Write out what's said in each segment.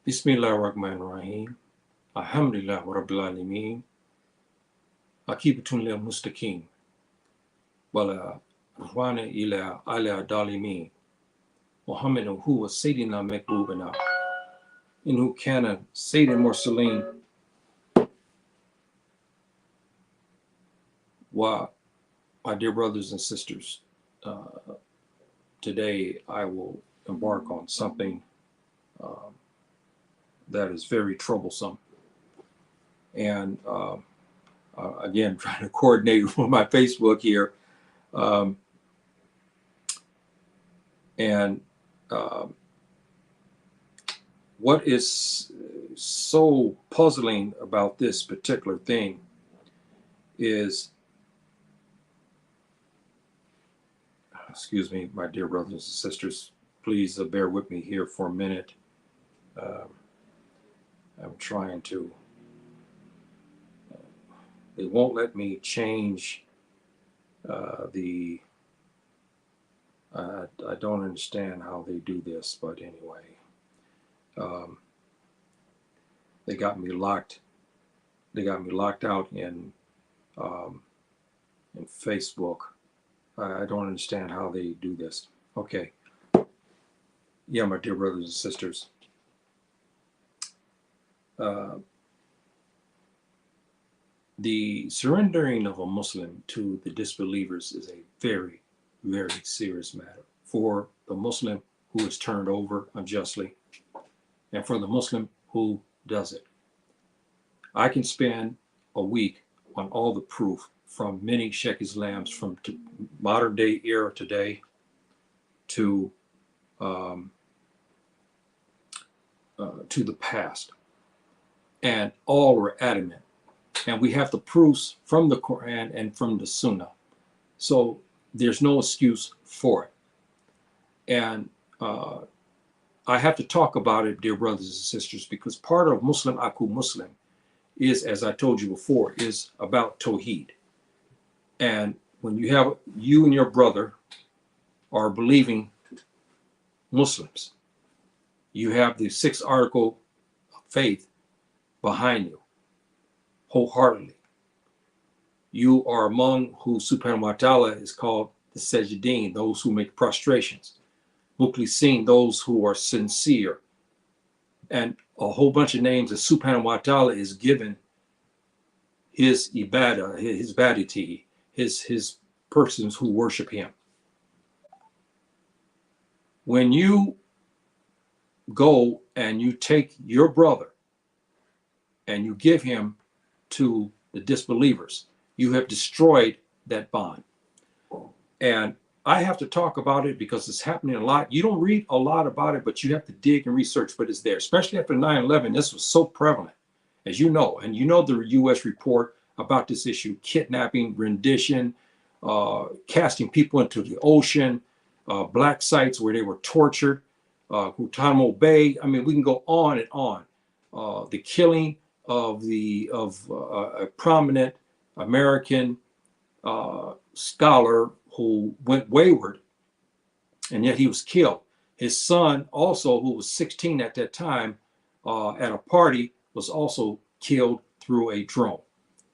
Bismillahirrahmanirrahim. Alhamdulillah Rabbil Alameen. Akibatun lil mustaqim. Wala rahwana ila ala dalimin. Muhammadun huwa Sayyidina Mekbubana. Inhu kana Sayyidin Mursaleen. Wa, my dear brothers and sisters, today I will embark on something that is very troublesome. And again, trying to coordinate with my Facebook here. What is so puzzling about this particular thing is, excuse me, my dear brothers and sisters, please bear with me here for a minute. I'm trying to, they won't let me change I don't understand how they do this, but anyway, they got me locked out in Facebook. I don't understand how they do this. Okay. Yeah, my dear brothers and sisters. The surrendering of a Muslim to the disbelievers is a very, very serious matter for the Muslim who is turned over unjustly and for the Muslim who does it. I can spend a week on all the proof from many Sheikh Islams from modern day era today to the past, and all were adamant. And we have the proofs from the Quran and from the Sunnah. So there's no excuse for it. And I have to talk about it, dear brothers and sisters, because part of Muslim Aku Muslim is, as I told you before, is about Tawheed. And when you and your brother are believing Muslims, you have the 6th article of faith behind you wholeheartedly. You are among who Subhanahu wa Ta'ala is called the Sajideen, those who make prostrations. Mukhlisin, those who are sincere. And a whole bunch of names that Subhanahu wa Ta'ala is given his ibadah, his baditi, his persons who worship him. When you go and you take your brother and you give him to the disbelievers, you have destroyed that bond. And I have to talk about it because it's happening a lot. You don't read a lot about it, but you have to dig and research, but it's there. Especially after 9/11, this was so prevalent, as you know. And you know the U.S. report about this issue: kidnapping, rendition, casting people into the ocean, black sites where they were tortured, Guantanamo Bay. I mean, we can go on and on. The killing of a prominent American scholar who went wayward, and yet he was killed. His son, also, who was 16 at that time, at a party, was also killed through a drone.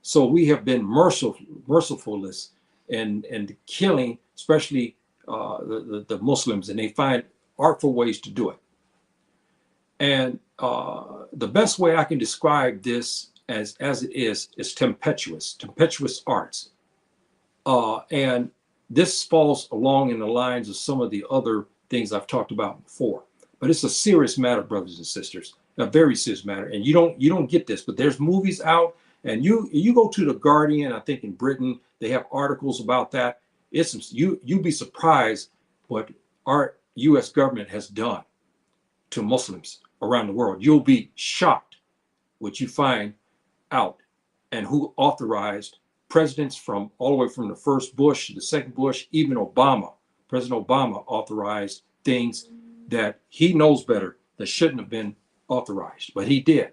So we have been mercifulness in the killing, especially the Muslims, and they find artful ways to do it. And the best way I can describe this as it is tempestuous arts. And this falls along in the lines of some of the other things I've talked about before. But it's a serious matter, brothers and sisters, a very serious matter. And you don't get this, but there's movies out, and you go to the Guardian, I think in Britain, they have articles about that. You'd be surprised what our U.S. government has done to Muslims around the world. You'll be shocked what you find out, and who authorized presidents from all the way from the first Bush, the second Bush, even Obama. President Obama authorized things that he knows better that shouldn't have been authorized, but he did.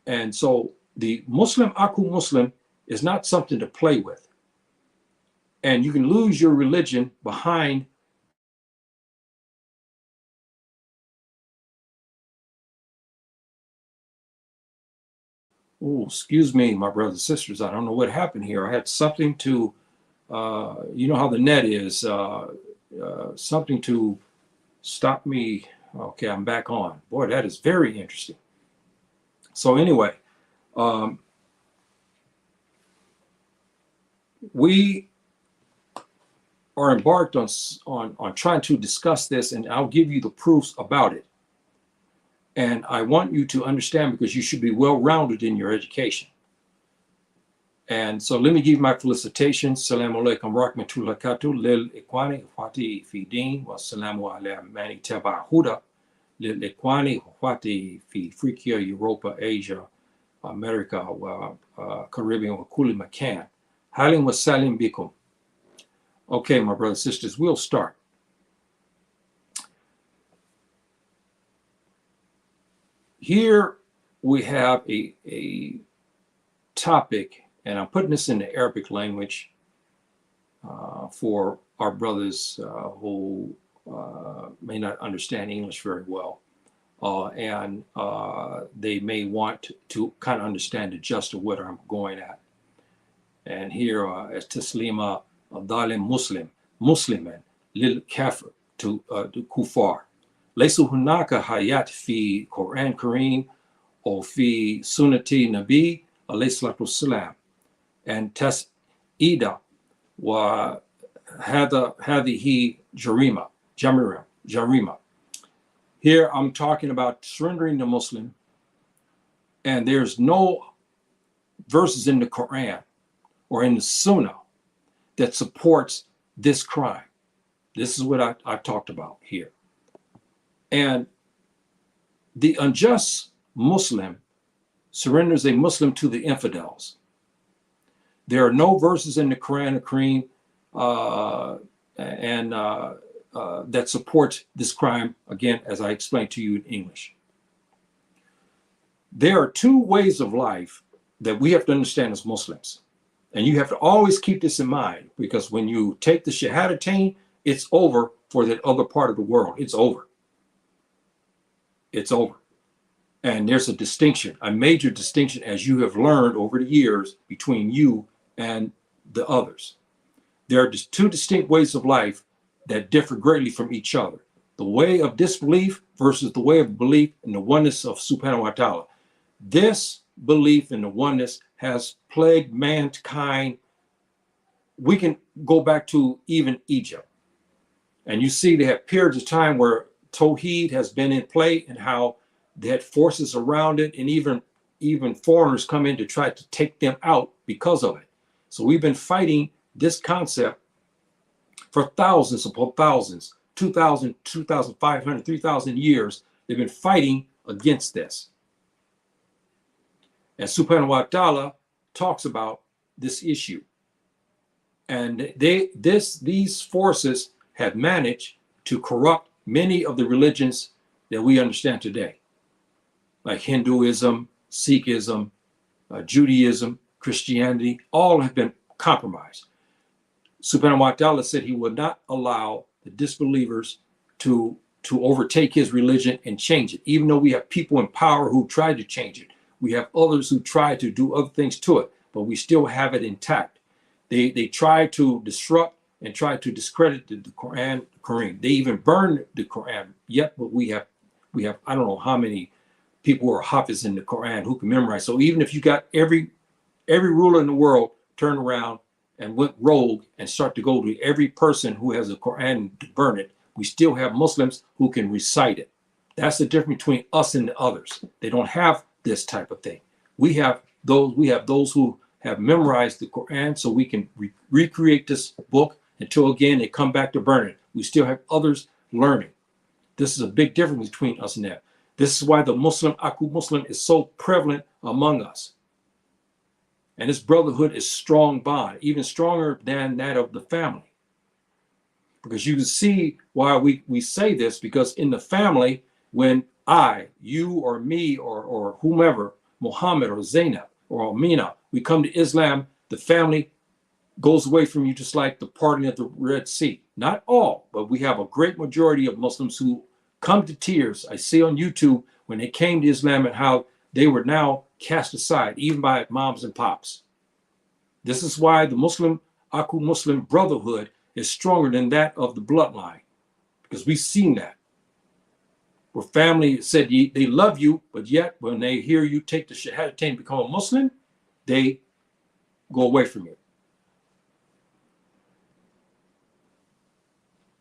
And so the Muslim Aku Muslim is not something to play with. And you can lose your religion behind Oh, excuse me, my brothers and sisters. I don't know what happened here. I had something to, you know how the net is, something to stop me. Okay, I'm back on. Boy, that is very interesting. So anyway, we are embarked on trying to discuss this, and I'll give you the proofs about it. And I want you to understand, because you should be well-rounded in your education. And so let me give you my felicitations. Assalamu alaikum rahmatullahi wabarakatuh. Lil ikwani ikhwati fi din wa salamu ala mani taba huda. Lil ikwani ikhwati fi Africa, Europa, Asia, America, Caribbean, wa kulli makan. Halim wa salim bikum. Okay, my brothers and sisters, we'll start. Here we have a topic, and I'm putting this in the Arabic language for our brothers who may not understand English very well, and they may want to kind of understand the gist of what I'm going at. And here, as تسليم الظالم مسلم مسلما للكفار to الكفار. ليس هناك حياة في القرآن الكريم أو في سنة النبي عليه الصلاة والسلام أن تسعيد هذه جريمة. Here I'm talking about surrendering the Muslim, and there's no verses in the Quran or in the Sunnah that supports this crime. This is what I talked about here. And the unjust Muslim surrenders a Muslim to the infidels. There are no verses in the Quran or Kareem that supports this crime, again, as I explained to you in English. There are two ways of life that we have to understand as Muslims. And you have to always keep this in mind, because when you take the Shahadatain, it's over for that other part of the world. It's over. It's over. And there's a distinction, a major distinction, as you have learned over the years, between you and the others. There are just two distinct ways of life that differ greatly from each other. The way of disbelief versus the way of belief in the oneness of Subhanahu wa Ta'ala. This belief in the oneness has plagued mankind. We can go back to even Egypt. And you see they have periods of time where Tawheed has been in play, and how they had forces around it, and even foreigners come in to try to take them out because of it. So we've been fighting this concept for thousands upon thousands, 2,000, 2,500, 3,000 years. They've been fighting against this. And Subhanahu wa Ta'ala talks about this issue. And these forces have managed to corrupt many of the religions that we understand today, like Hinduism, Sikhism, Judaism, Christianity. All have been compromised. Subhanahu wa Ta'ala said he would not allow the disbelievers to overtake his religion and change it, even though we have people in power who tried to change it. We have others who try to do other things to it, but we still have it intact. They try to disrupt and try to discredit the Quran, Kareem. They even burned the Quran. Yet, but we have I don't know how many people who are hafiz in the Quran who can memorize. So even if you got every ruler in the world turned around and went rogue and start to go to every person who has a Quran to burn it, we still have Muslims who can recite it. That's the difference between us and the others. They don't have this type of thing. We have those who have memorized the Quran, so we can recreate this book until again they come back to burn it. We still have others learning. This is a big difference between us and them. This is why the Muslim, Aku Muslim, is so prevalent among us. And this brotherhood is strong bond, even stronger than that of the family. Because you can see why we say this, because in the family, when you or me or whomever, Muhammad or Zainab or Amina, we come to Islam, the family goes away from you just like the parting of the Red Sea. Not all, but we have a great majority of Muslims who come to tears. I see on YouTube when they came to Islam and how they were now cast aside, even by moms and pops. This is why the Muslim, Aku Muslim brotherhood is stronger than that of the bloodline, because we've seen that. Where family said they love you, but yet when they hear you take the Shahadatain and become a Muslim, they go away from you.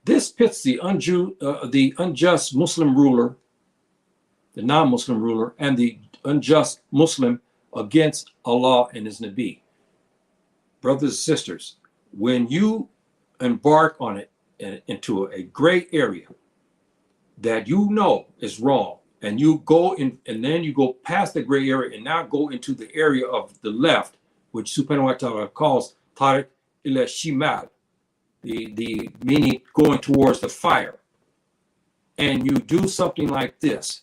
This pits the unjust Muslim ruler, the non-Muslim ruler, and the unjust Muslim against Allah and His Nabi. Brothers and sisters, when you embark on it into a gray area that you know is wrong, and you go in, and then you go past the gray area and now go into the area of the left, which Subhanahu wa Ta'ala calls tyrant ila shimal, the meaning going towards the fire, and you do something like this,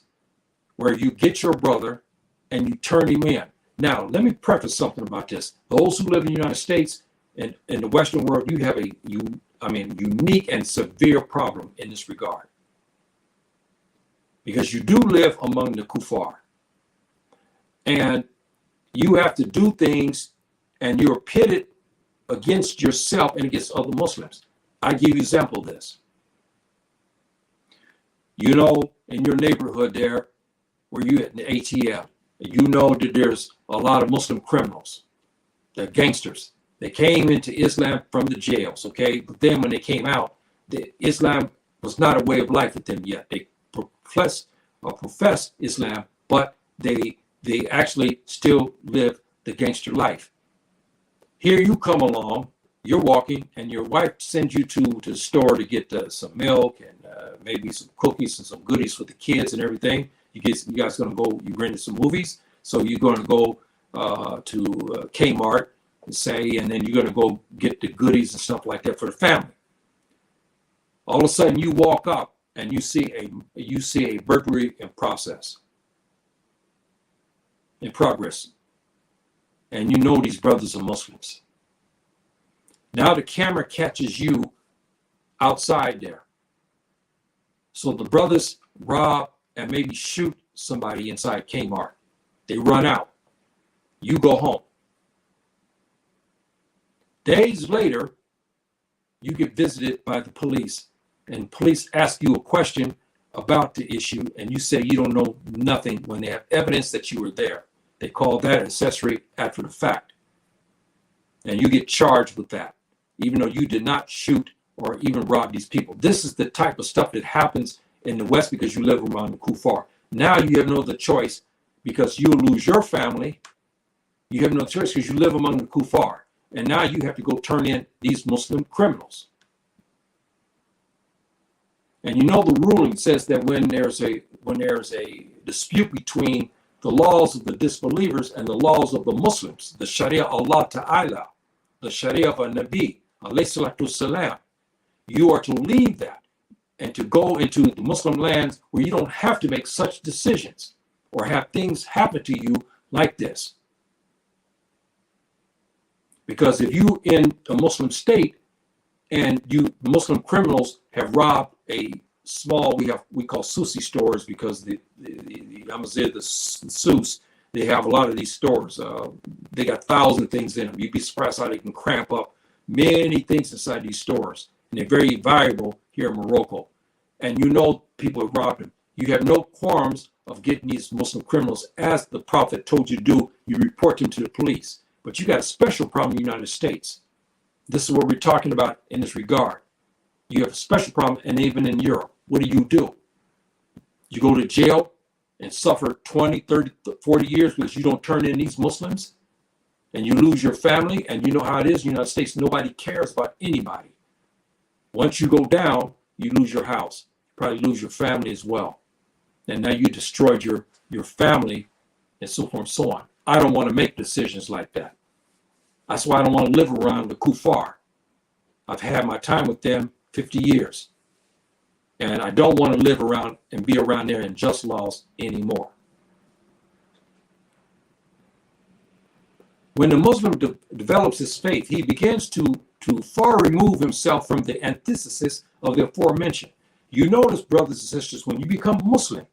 where you get your brother and you turn him in. Now, let me preface something about this. Those who live in the United States and in the Western world, you have a unique and severe problem in this regard, because you do live among the kuffar, and you have to do things, and you're pitted against yourself and against other Muslims. I give you an example of this. You know, in your neighborhood there, where you at the ATL, you know that there's a lot of Muslim criminals, they're gangsters. They came into Islam from the jails, okay? But then when they came out, Islam was not a way of life with them yet. They profess Islam, but they actually still live the gangster life. Here you come along, you're walking, and your wife sends you to the store to get some milk and maybe some cookies and some goodies for the kids and everything. You guys gonna go, you rented some movies, so you're gonna go to Kmart, say, and then you're gonna go get the goodies and stuff like that for the family. All of a sudden you walk up and you see a burglary in progress, and you know these brothers are Muslims. Now the camera catches you outside there. So the brothers rob and maybe shoot somebody inside Kmart. They run out. You go home. Days later, you get visited by the police, and police ask you a question about the issue, and you say you don't know nothing when they have evidence that you were there. They call that accessory after the fact. And you get charged with that, even though you did not shoot or even rob these people. This is the type of stuff that happens in the West because you live around the kuffar. Now you have no other choice, because you'll lose your family. You have no choice because you live among the kuffar. And now you have to go turn in these Muslim criminals. And you know the ruling says that when there's a dispute between the laws of the disbelievers and the laws of the Muslims, the Sharia Allah Ta'ala, the Sharia of a Nabi, alayhi salatu salam, you are to leave that and to go into the Muslim lands where you don't have to make such decisions or have things happen to you like this. Because if you in a Muslim state and Muslim criminals have robbed a small, we call Susi stores, because the Amazigh, the Sus, they have a lot of these stores. They got 1,000 things in them. You'd be surprised how they can cramp up many things inside these stores. And they're very valuable here in Morocco. And you know people have robbed them. You have no qualms of getting these Muslim criminals, as the Prophet told you to do. You report them to the police. But you got a special problem in the United States. This is what we're talking about in this regard. You have a special problem, and even in Europe. What do? You go to jail and suffer 20, 30, 40 years because you don't turn in these Muslims, and you lose your family, and you know how it is in the United States. Nobody cares about anybody. Once you go down, you lose your house. You probably lose your family as well. And now you destroyed your family, and so forth and so on. I don't want to make decisions like that. That's why I don't want to live around the kuffar. I've had my time with them 50 years. And I don't want to live around and be around their unjust laws anymore. When the Muslim develops his faith, he begins to far remove himself from the antithesis of the aforementioned. You notice, brothers and sisters, when you become Muslim,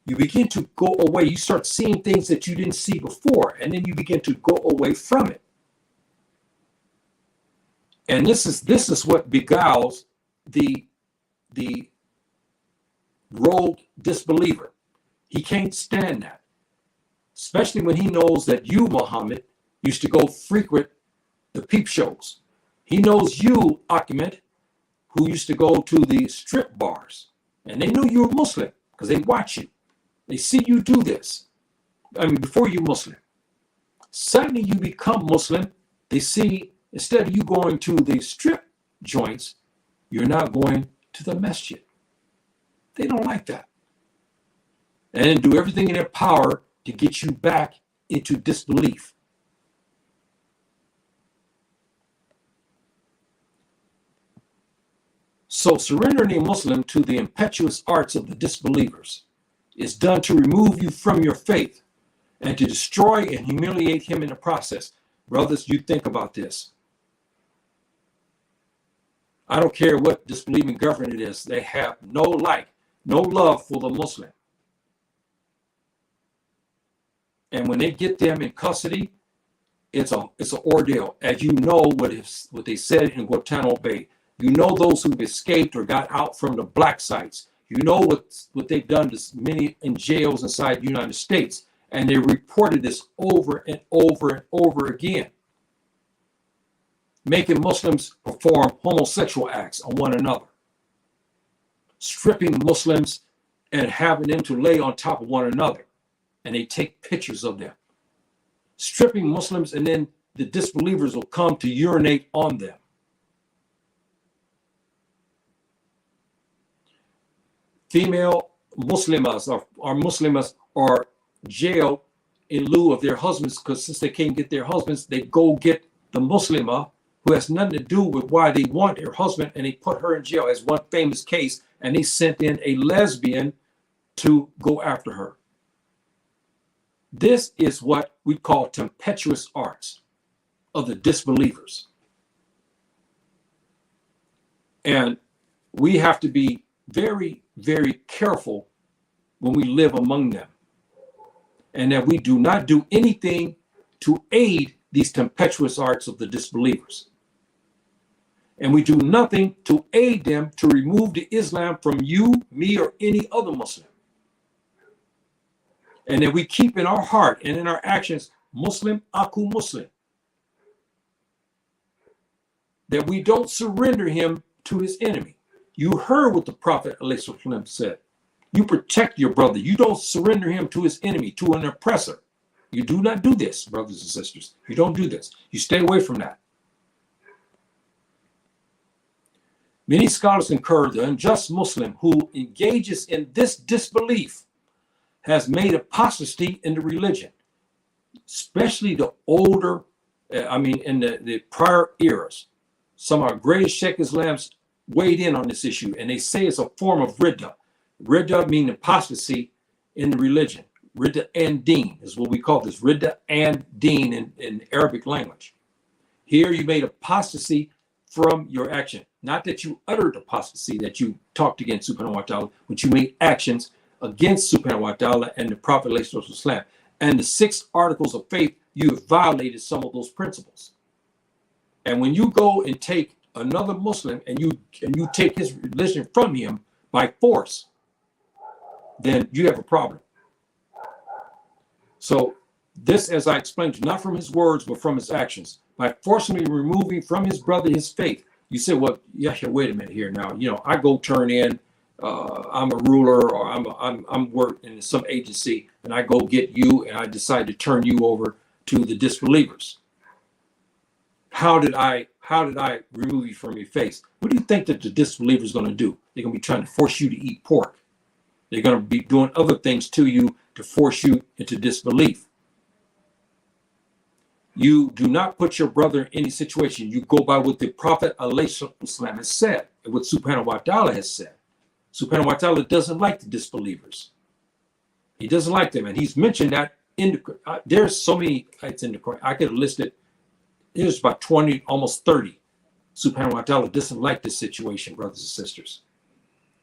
you begin to go away. You start seeing things that you didn't see before, and then you begin to go away from it. And this is what beguiles the rogue disbeliever. He can't stand that, especially when he knows that you, Muhammad, used to go frequent the peep shows. He knows you, Ahmed, who used to go to the strip bars, and they knew you were Muslim because they watch you. They see you do this. I mean, before you Muslim. Suddenly you become Muslim. They see, instead of you going to the strip joints, you're now going to the masjid. They don't like that. And do everything in their power to get you back into disbelief. So surrendering a Muslim to the impetuous arts of the disbelievers is done to remove you from your faith and to destroy and humiliate him in the process. Brothers, you think about this. I don't care what disbelieving government it is. They have no like, no love for the Muslim. And when they get them in custody, it's an ordeal. As you know what they said in Guantanamo Bay. You know those who've escaped or got out from the black sites. You know what they've done to many in jails inside the United States. And they reported this over and over and over again. Making Muslims perform homosexual acts on one another. Stripping Muslims and having them to lay on top of one another. And they take pictures of them. Stripping Muslims, and then the disbelievers will come to urinate on them. Female Muslimas or Muslimas are jailed in lieu of their husbands, because since they can't get their husbands, they go get the Muslimah who has nothing to do with why they want their husband, and they put her in jail. As one famous case, and they sent in a lesbian to go after her. This is what we call tempestuous arts of the disbelievers. And we have to be very, very careful when we live among them. And that we do not do anything to aid these tempestuous arts of the disbelievers. And we do nothing to aid them to remove the Islam from you, me, or any other Muslim. And that we keep in our heart and in our actions, Muslim, aku Muslim. That we don't surrender him to his enemy. You heard what the Prophet ﷺ said. You protect your brother. You don't surrender him to his enemy, to an oppressor. You do not do this, brothers and sisters. You don't do this. You stay away from that. Many scholars concur the unjust Muslim who engages in this disbelief has made apostasy in the religion, especially the older, in the prior eras. Some of our greatest Sheikh Islams weighed in on this issue, and they say it's a form of ridda. Ridda means apostasy in the religion. Ridda and deen is what we call this. Ridda and deen in Arabic language. Here you made apostasy from your action. Not that you uttered apostasy, that you talked against subhanahu wa ta'ala, but you made actions against subhanahu wa ta'ala and the Prophet ﷺ. And the 6 articles of faith, you have violated some of those principles. And when you go and take another Muslim and you take his religion from him by force, then you have a problem. So this, as I explained, not from his words, but from his actions. By forcibly removing from his brother his faith. You say, well, Yahya, wait a minute here now. I go turn in, I'm a ruler, or I'm working in some agency, and I go get you, and I decide to turn you over to the disbelievers. How did I remove you from your faith? What do you think that the disbelievers are going to do? They're going to be trying to force you to eat pork. They're going to be doing other things to you to force you into disbelief. You do not put your brother in any situation. You go by what the Prophet ﷺ has said and what subhanahu wa ta'ala has said. Subhanahu wa ta'ala doesn't like the disbelievers. He doesn't like them. And he's mentioned that in the Quran. There's so many ayats in the Quran. I could have listed, there's about 20, almost 30. Subhanahu wa ta'ala doesn't like this situation, brothers and sisters.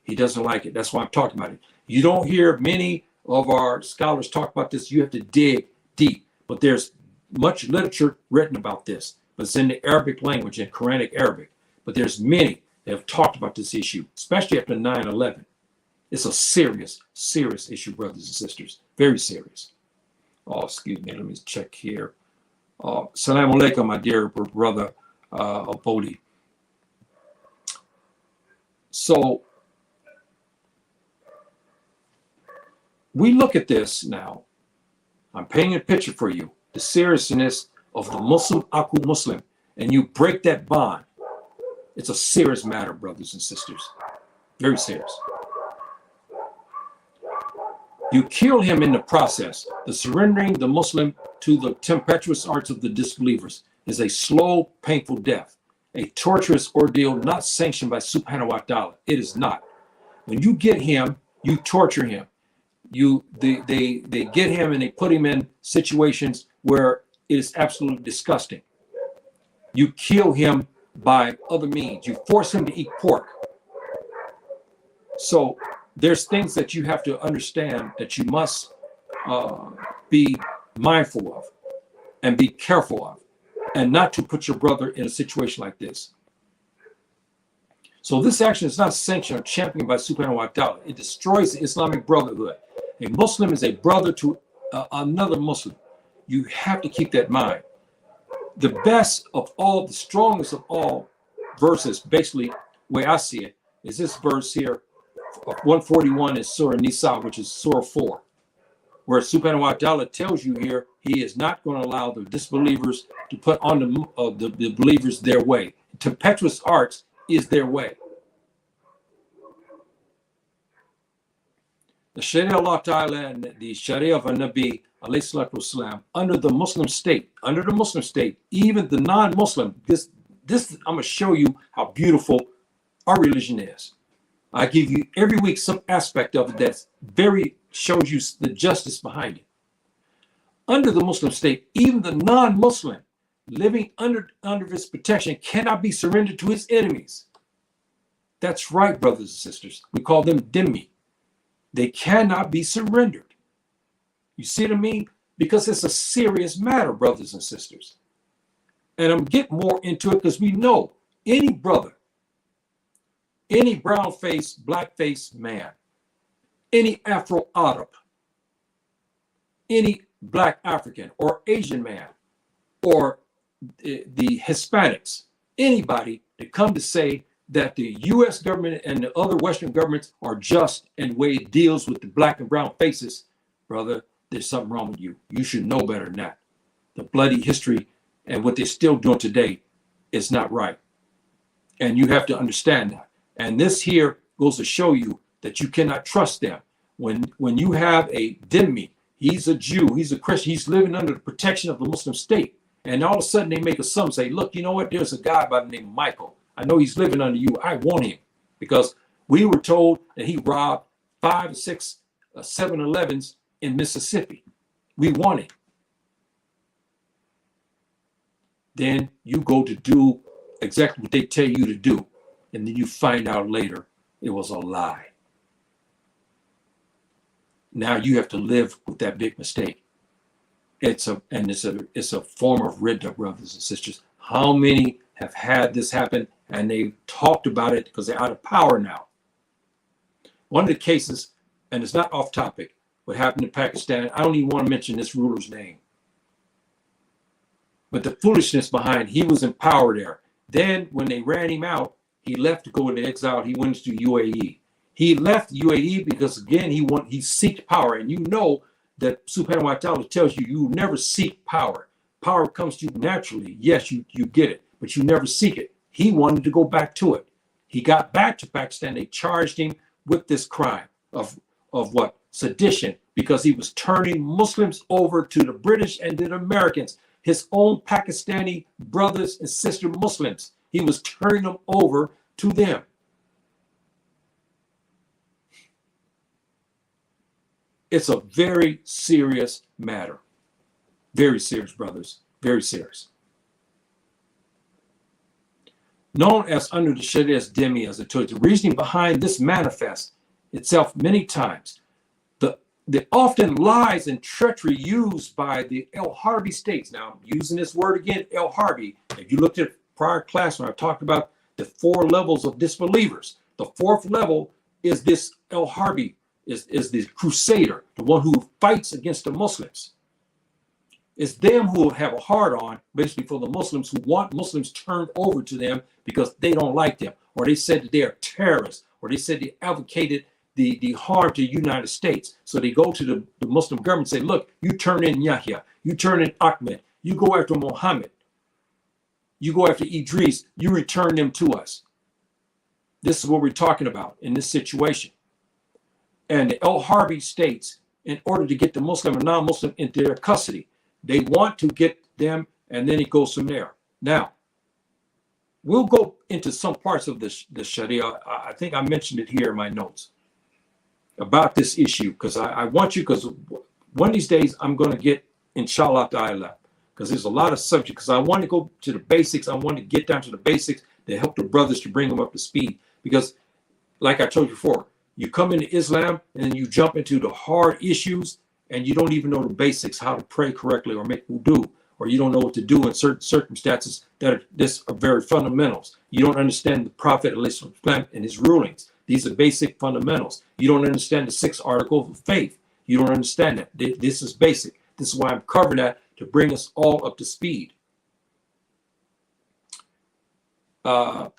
He doesn't like it. That's why I'm talking about it. You don't hear many of our scholars talk about this. You have to dig deep. But there's much literature written about this. But it's in the Arabic language, in Quranic Arabic. But there's many that have talked about this issue, especially after 9/11. It's a serious, serious issue, brothers and sisters. Very serious. Oh, excuse me. Let me check here. Salam alaikum, my dear brother Abodi. So we look at this now. I'm painting a picture for you. The seriousness of the Muslim Aku Muslim. And you break that bond. It's a serious matter, brothers and sisters. Very serious. You kill him in the process. The surrendering the Muslim to the tempestuous arts of the disbelievers is a slow, painful death, a torturous ordeal not sanctioned by Subhanahu wa Ta'ala. It is not. When you get him, you torture him. They get him and they put him in situations where it is absolutely disgusting. You kill him by other means. You force him to eat pork. So there's things that you have to understand that you must be mindful of and be careful of, and not to put your brother in a situation like this. So this action is not sanctioned or championed by Subhanahu wa Ta'ala. It destroys the Islamic brotherhood. A Muslim is a brother to another Muslim. You have to keep that in mind. The best of all, the strongest of all verses, basically, the way I see it, is this verse here, 141 is Surah Nisa, which is Surah 4, where Subhanahu wa Ta'ala tells you here, he is not going to allow the disbelievers to put on the believers their way. Tempestuous arts is their way. The Sharia Allah Ta'ala and the Sharia of Nabi alayhi salatu wasalam, under the Muslim state, even the non-Muslim, this I'm going to show you how beautiful our religion is. I give you every week some aspect of it that's very shows you the justice behind it. Under the Muslim state, even the non-Muslim living under his protection cannot be surrendered to his enemies. That's right, brothers and sisters. We call them dhimmi. They cannot be surrendered. You see what I mean? Because it's a serious matter, brothers and sisters. And I'm getting more into it because we know any brother, any brown-faced, black-faced man, any Afro-Arab, any black African or Asian man, or the Hispanics, anybody that come to say that the U.S. government and the other Western governments are just in the way it deals with the black and brown faces, brother, there's something wrong with you. You should know better than that. The bloody history and what they're still doing today is not right. And you have to understand that. And this here goes to show you that you cannot trust them. When you have a dhimmi, he's a Jew, he's a Christian, he's living under the protection of the Muslim state. And all of a sudden they make a sum say, look, you know what? There's a guy by the name of Michael. I know he's living under you. I want him because we were told that he robbed 5 or 6 7-Elevens in Mississippi. We want him. Then you go to do exactly what they tell you to do. And then you find out later it was a lie. Now you have to live with that big mistake. It's a form of ridda, brothers and sisters. How many have had this happen and they talked about it because they're out of power now? One of the cases, and it's not off topic, what happened in Pakistan, I don't even want to mention this ruler's name. But the foolishness behind, he was in power there. Then when they ran him out, he left to go into exile. He went to UAE. He left UAE because again, he seeked power. And you know that Subhanahu wa Ta'ala tells you, you never seek power. Power comes to you naturally. Yes, you get it, but you never seek it. He wanted to go back to it. He got back to Pakistan. They charged him with this crime of what? Sedition, because he was turning Muslims over to the British and the Americans, his own Pakistani brothers and sister Muslims. He was turning them over to them. It's a very serious matter. Very serious, brothers. Very serious. Known as under the Sharia's dhimmi, as I told you, the reasoning behind this manifests itself many times. the often lies and treachery used by the El Harbi states. Now, I'm using this word again, El Harbi. If you looked at prior class when I talked about the 4 levels of disbelievers, the 4th level is this El Harbi, is the crusader, the one who fights against the Muslims. It's them who have a hard on, basically, for the Muslims, who want Muslims turned over to them because they don't like them, or they said that they are terrorists, or they said they advocated the harm to the United States. So they go to the Muslim government and say, look, you turn in Yahya, you turn in Ahmed, you go after Muhammad, you go after Idris, you return them to us. This is what we're talking about in this situation. And the El Harbi states, in order to get the Muslim or non-Muslim into their custody, they want to get them, and then it goes from there. Now, we'll go into some parts of the Sharia. I think I mentioned it here in my notes about this issue, because I want you, because one of these days I'm going to get, inshallah ta'ala, because there's a lot of subject, because I want to go to the basics. I want to get down to the basics to help the brothers to bring them up to speed. Because like I told you before, you come into Islam and then you jump into the hard issues and you don't even know the basics, how to pray correctly or make wudu, or you don't know what to do in certain circumstances that are very fundamentals. You don't understand the Prophet ﷺ and his rulings. These are basic fundamentals. You don't understand the 6 articles of faith. You don't understand that. This is basic. This is why I'm covering that, to bring us all up to speed. The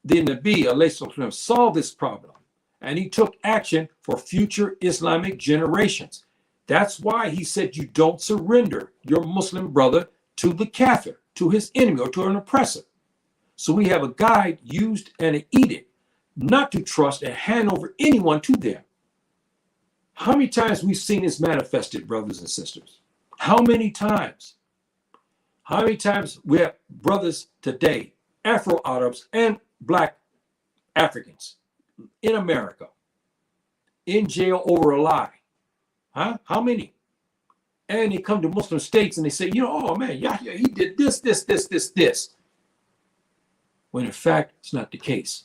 Nabi ﷺ saw this problem, and he took action for future Islamic generations. That's why he said you don't surrender your Muslim brother to the kafir, to his enemy, or to an oppressor. So we have a guide used and an edict not to trust and hand over anyone to them. How many times we've seen this manifested, brothers and sisters? How many times? How many times we have brothers today, Afro-Arabs and Black Africans in America, in jail over a lie? Huh? How many? And they come to Muslim states and they say, oh man, Yahya, he did this. When in fact, it's not the case.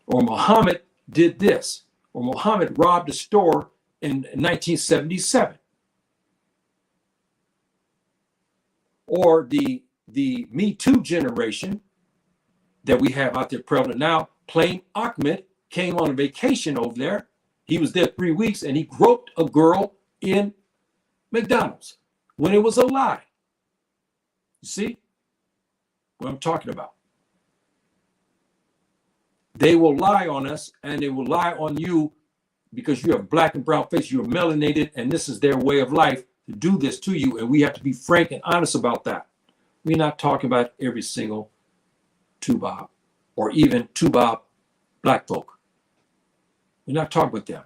Or Muhammad did this. Or Muhammad robbed a store in 1977. Or the Me Too generation that we have out there prevalent now, claim Ahmed came on a vacation over there. He was there 3 weeks and he groped a girl in McDonald's when it was a lie. You see what I'm talking about? They will lie on us, and they will lie on you because you have black and brown face, you're melanated, and this is their way of life to do this to you. And we have to be frank and honest about that. We're not talking about every single Tubab or even Tubab black folk. We're not talking about them.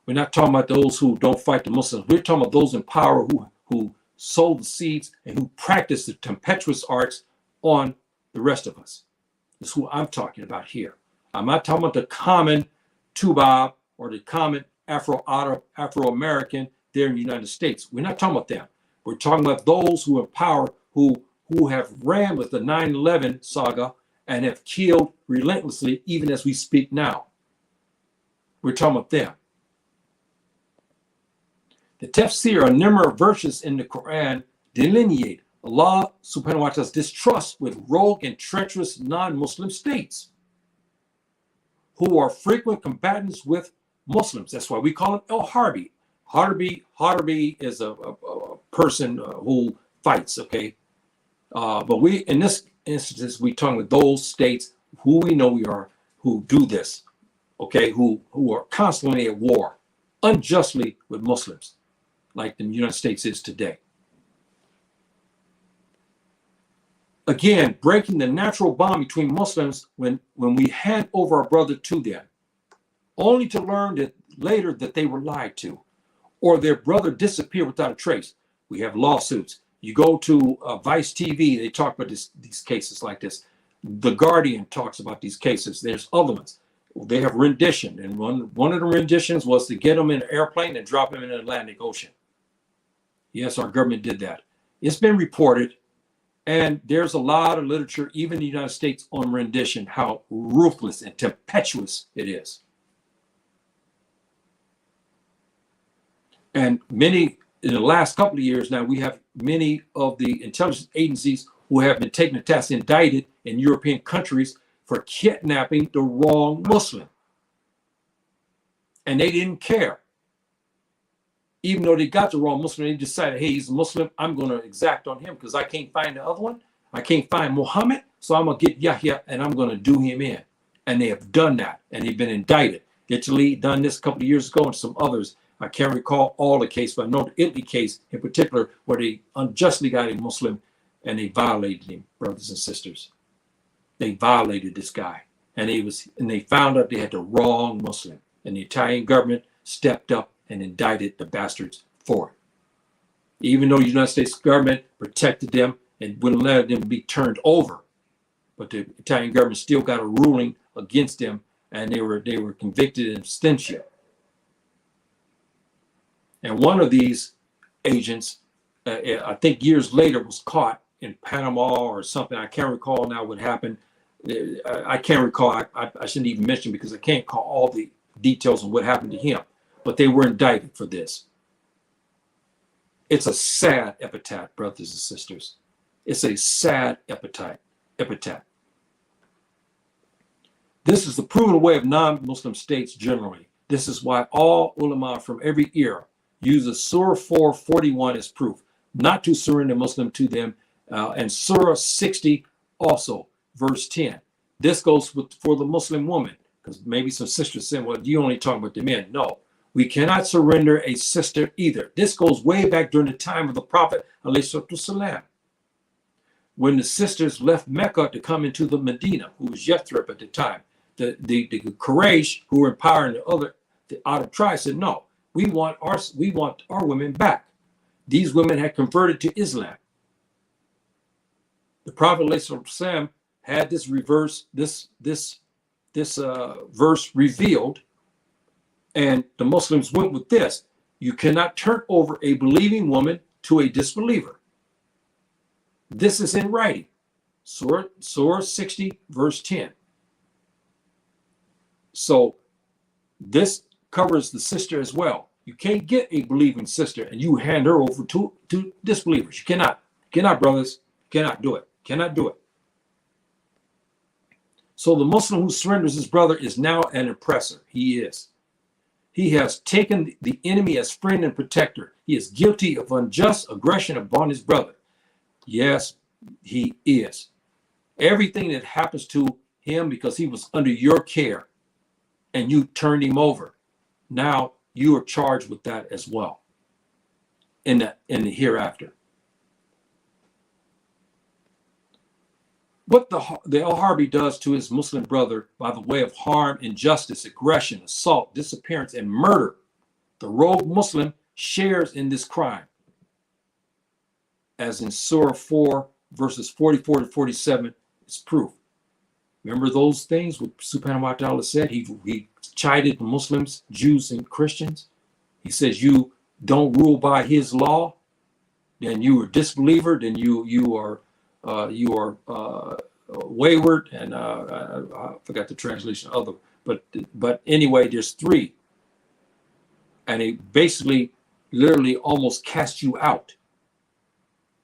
We're not talking about those who don't fight the Muslims. We're talking about those in power who sow the seeds and who practice the tempestuous arts on the rest of us. That's who I'm talking about here. I'm not talking about the common Tubab or the common Afro-Arab, Afro-American there in the United States. We're not talking about them. We're talking about those who are in power, who have ran with the 9/11 saga and have killed relentlessly, even as we speak now. We're talking about them. The tafsir, a number of verses in the Quran, delineate Allah subhanahu wa ta'ala's distrust with rogue and treacherous non-Muslim states who are frequent combatants with Muslims. That's why we call him El Harbi. Harbi is a person who fights, okay? But we, in this instance, we talking with those states who we know we are, who do this, okay? Who are constantly at war, unjustly with Muslims, like the United States is today. Again, breaking the natural bond between Muslims when we hand over our brother to them, only to learn that later that they were lied to, or their brother disappeared without a trace. We have lawsuits. You go to Vice TV, they talk about these cases like this. The Guardian talks about these cases. There's other ones. They have rendition, and one of the renditions was to get them in an airplane and drop them in the Atlantic Ocean. Yes, our government did that. It's been reported. And there's a lot of literature, even in the United States, on rendition, how ruthless and tempestuous it is. And many, in the last couple of years now, we have many of the intelligence agencies who have been taken to task, indicted in European countries for kidnapping the wrong Muslim. And they didn't care. Even though they got the wrong Muslim, they decided, hey, he's a Muslim, I'm going to exact on him because I can't find the other one. I can't find Muhammad, so I'm going to get Yahya and I'm going to do him in. And they have done that, and they've been indicted. Italy done this a couple of years ago, and some others. I can't recall all the cases, but I know the Italy case in particular, where they unjustly got a Muslim and they violated him, brothers and sisters. They violated this guy, and they found out they had the wrong Muslim, and the Italian government stepped up and indicted the bastards for it. Even though the United States government protected them and wouldn't let them be turned over, but the Italian government still got a ruling against them, and they were convicted in absentia. And one of these agents, I think years later, was caught in Panama or something. I can't recall now what happened. I can't recall. I shouldn't even mention because I can't call all the details on what happened to him. But they were indicted for this. It's a sad epitaph, brothers and sisters. It's a sad epitaph. This is the proven way of non-Muslim states generally. This is why all ulama from every era uses Surah 4:41 as proof, not to surrender Muslim to them, and Surah 60 also, verse 10. This goes for the Muslim woman, because maybe some sisters say, well, you only talking about the men. No, we cannot surrender a sister either. This goes way back during the time of the Prophet, ﷺ, when the sisters left Mecca to come into the Medina, who was Yathrib at the time. The Quraysh, who were empowering the outer tribes, said, no, we want our women back. These women had converted to Islam. The Prophet ﷺ had this verse revealed, and the Muslims went with this: you cannot turn over a believing woman to a disbeliever. This is in writing. Surah 60, verse 10. So this covers the sister as well. You can't get a believing sister and you hand her over to disbelievers. You cannot, brothers, cannot do it. Cannot do it. So the Muslim who surrenders his brother is now an oppressor. He is. He has taken the enemy as friend and protector. He is guilty of unjust aggression upon his brother. Yes, he is. Everything that happens to him because he was under your care and you turned him over, now you are charged with that as well in the hereafter. What the Harbi does to his Muslim brother by the way of harm, injustice, aggression, assault, disappearance, and murder, the rogue Muslim shares in this crime, as in Surah 4, verses 44 to 47 is proof. Remember those things what Subhanahu wa Ta'ala said? He chided the Muslims, Jews, and Christians. He says, you don't rule by his law, then you are a disbeliever, then you are wayward, and I forgot the translation of them, but anyway, there's three, and it basically literally almost casts you out.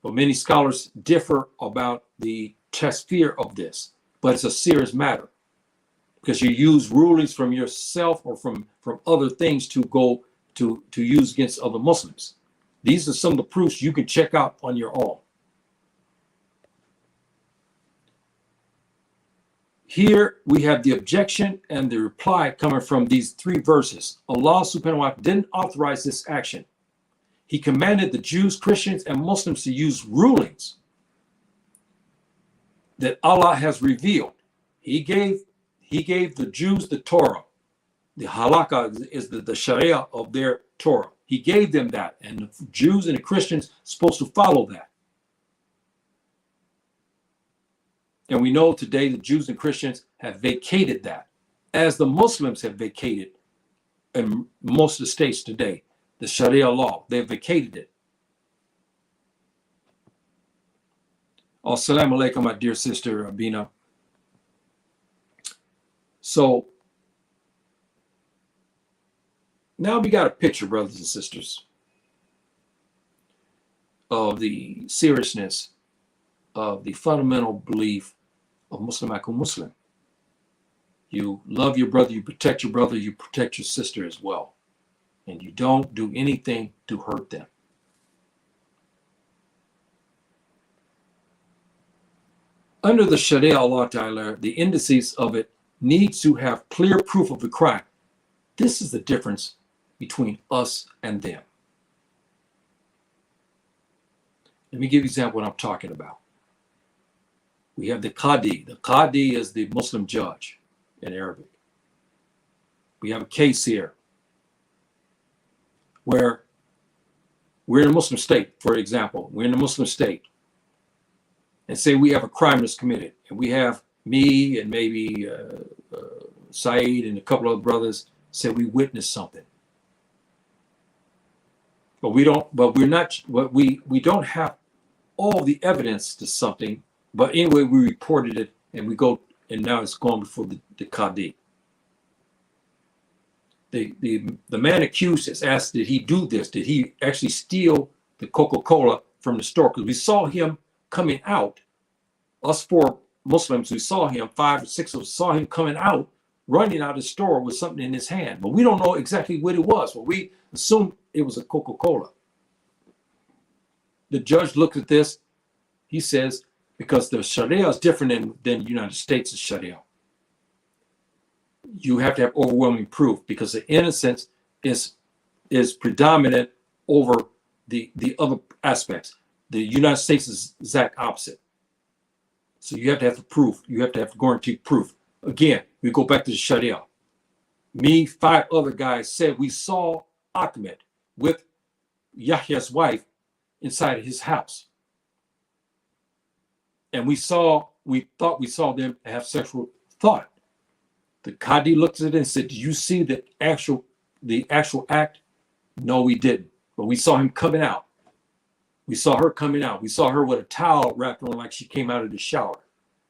But many scholars differ about the tasfir of this, but it's a serious matter because you use rulings from yourself or from other things to go to use against other Muslims. These are some of the proofs you can check out on your own. Here we have the objection and the reply coming from these three verses. Allah subhanahu wa ta'ala didn't authorize this action. He commanded the Jews, Christians, and Muslims to use rulings that Allah has revealed. He gave the Jews the Torah. The halakha is the Sharia of their Torah. He gave them that, and the Jews and the Christians are supposed to follow that. And we know today the Jews and Christians have vacated that, as the Muslims have vacated in most of the states today, the Sharia law. They've vacated it. Assalamu alaikum, my dear sister Abina. So now we got a picture, brothers and sisters, of the seriousness of the fundamental belief of Muslim akhu Muslim. You love your brother, you protect your brother, you protect your sister as well. And you don't do anything to hurt them. Under the Sharia Allah Ta'ala, the indices of it needs to have clear proof of the crime. This is the difference between us and them. Let me give you an example of what I'm talking about. We have the Qadi. The Qadi is the Muslim judge in Arabic. We have a case here where we're in a Muslim state, for example. We're in a Muslim state. And say we have a crime that's committed. And we have me and maybe Saeed and a couple of brothers say we witnessed something. But we don't have all the evidence to something. But anyway, we reported it and we go, and now it's gone before the Qadi. The man accused is asked, did he do this? Did he actually steal the Coca-Cola from the store? Because we saw him coming out. Us 4 Muslims, we saw him, 5 or 6 of us saw him coming out, running out of the store with something in his hand. But we don't know exactly what it was. But we assumed it was a Coca-Cola. The judge looked at this. He says, because the Sharia is different than the United States' Sharia. You have to have overwhelming proof because the innocence is predominant over the other aspects. The United States is the exact opposite. So you have to have the proof. You have to have guaranteed proof. Again, we go back to the Sharia. Me, 5 other guys said we saw Ahmed with Yahya's wife inside his house. And we thought we saw them have sexual thought. The Qadi looked at it and said, do you see the actual act? No, we didn't. But we saw him coming out. We saw her coming out. We saw her with a towel wrapped on like she came out of the shower.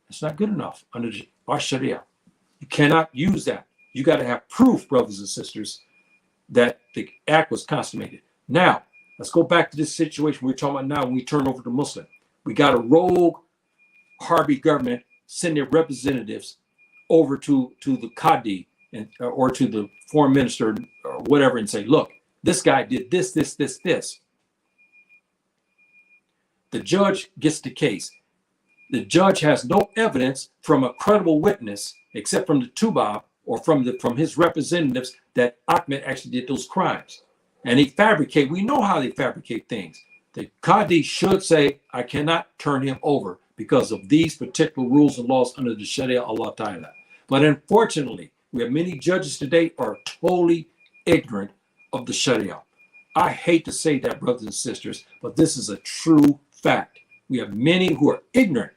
That's not good enough under our Sharia. You cannot use that. You got to have proof, brothers and sisters, that the act was consummated. Now, let's go back to this situation we're talking about now when we turn over to Muslim. We got a rogue Harbi government send their representatives over to the Qadi or to the foreign minister or whatever and say, look, this guy did this. The judge gets the case. The judge has no evidence from a credible witness except from the Tubab or from his representatives that Ahmed actually did those crimes. And he fabricate. We know how they fabricate things. The Qadi should say, I cannot turn him over because of these particular rules and laws under the Sharia Allah Ta'ala. But unfortunately, we have many judges today are totally ignorant of the Sharia. I hate to say that, brothers and sisters, but this is a true fact. We have many who are ignorant